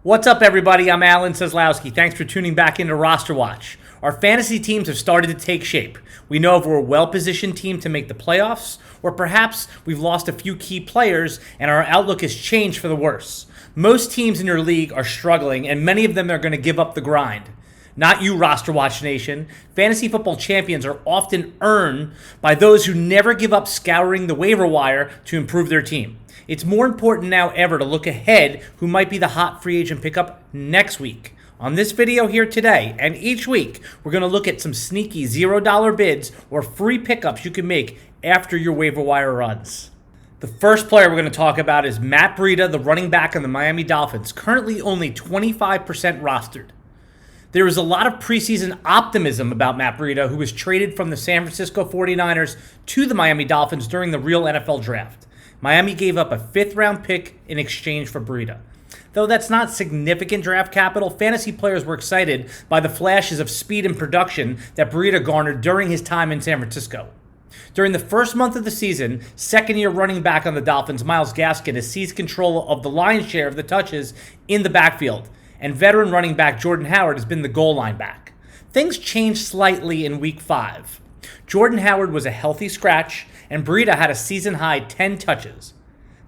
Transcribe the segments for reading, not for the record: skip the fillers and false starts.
What's up, everybody? I'm Alan Seslowsky. Thanks for tuning back into Roster Watch. Our fantasy teams have started to take shape. We know if we're a well-positioned team to make the playoffs, or perhaps we've lost a few key players and our outlook has changed for the worse. Most teams in your league are struggling, and many of them are going to give up the grind. Not you, Roster Watch Nation. Fantasy football champions are often earned by those who never give up scouring the waiver wire to improve their team. It's more important now ever to look ahead who might be the hot free agent pickup next week. On this video here today, and each week, we're going to look at some sneaky $0 bids or free pickups you can make after your waiver wire runs. The first player we're going to talk about is Matt Breida, the running back on the Miami Dolphins, currently only 25% rostered. There is a lot of preseason optimism about Matt Breida, who was traded from the San Francisco 49ers to the Miami Dolphins during the real NFL draft. Miami gave up a 5th-round pick in exchange for Breida. Though that's not significant draft capital, fantasy players were excited by the flashes of speed and production that Breida garnered during his time in San Francisco. During the first month of the season, second-year running back on the Dolphins, Myles Gaskin, has seized control of the lion's share of the touches in the backfield, and veteran running back Jordan Howard has been the goal line back. Things changed slightly in Week 5. Jordan Howard was a healthy scratch, and Breida had a season-high 10 touches.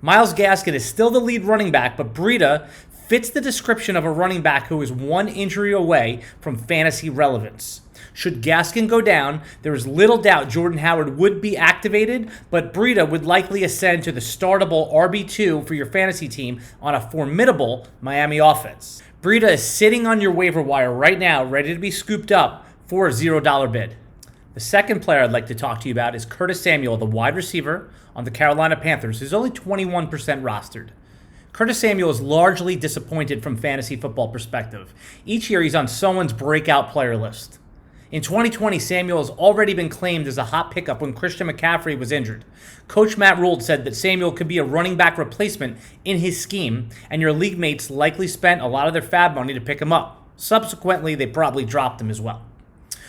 Myles Gaskin is still the lead running back, but Breida fits the description of a running back who is one injury away from fantasy relevance. Should Gaskin go down, there is little doubt Jordan Howard would be activated, but Breida would likely ascend to the startable RB2 for your fantasy team on a formidable Miami offense. Breida is sitting on your waiver wire right now, ready to be scooped up for a $0 bid. The second player I'd like to talk to you about is Curtis Samuel, the wide receiver on the Carolina Panthers, who's only 21% rostered. Curtis Samuel is largely disappointed from fantasy football perspective. Each year he's on someone's breakout player list. In 2020, Samuel has already been claimed as a hot pickup when Christian McCaffrey was injured. Coach Matt Breida said that Samuel could be a running back replacement in his scheme, and your league mates likely spent a lot of their fab money to pick him up. Subsequently, they probably dropped him as well.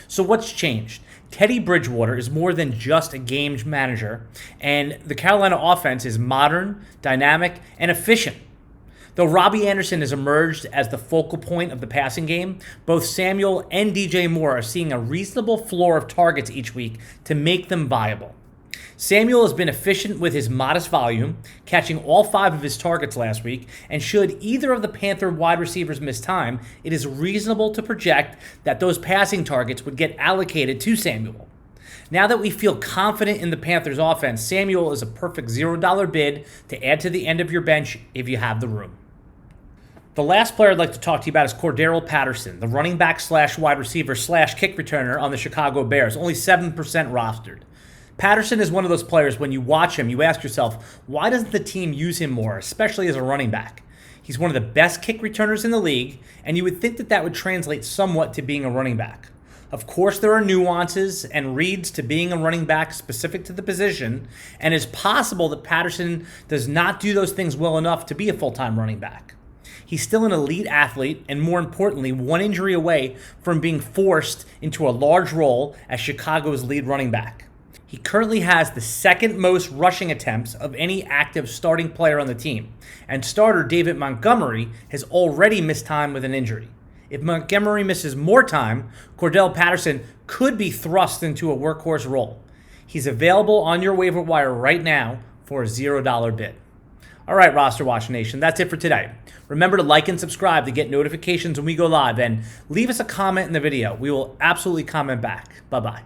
So what's changed? Teddy Bridgewater is more than just a game manager, and the Carolina offense is modern, dynamic, and efficient. Though Robbie Anderson has emerged as the focal point of the passing game, both Samuel and DJ Moore are seeing a reasonable floor of targets each week to make them viable. Samuel has been efficient with his modest volume, catching all 5 of his targets last week, and should either of the Panther wide receivers miss time, it is reasonable to project that those passing targets would get allocated to Samuel. Now that we feel confident in the Panthers offense, Samuel is a perfect $0 bid to add to the end of your bench if you have the room. The last player I'd like to talk to you about is Cordarrelle Patterson, the running back / wide receiver / kick returner on the Chicago Bears, only 7% rostered. Patterson is one of those players, when you watch him, you ask yourself, why doesn't the team use him more, especially as a running back? He's one of the best kick returners in the league, and you would think that that would translate somewhat to being a running back. Of course, there are nuances and reads to being a running back specific to the position, and it's possible that Patterson does not do those things well enough to be a full-time running back. He's still an elite athlete, and more importantly, one injury away from being forced into a large role as Chicago's lead running back. He currently has the second most rushing attempts of any active starting player on the team, and starter David Montgomery has already missed time with an injury. If Montgomery misses more time, Cordarrelle Patterson could be thrust into a workhorse role. He's available on your waiver wire right now for a $0 bid. All right, Roster Watch Nation, that's it for today. Remember to like and subscribe to get notifications when we go live, and leave us a comment in the video. We will absolutely comment back. Bye-bye.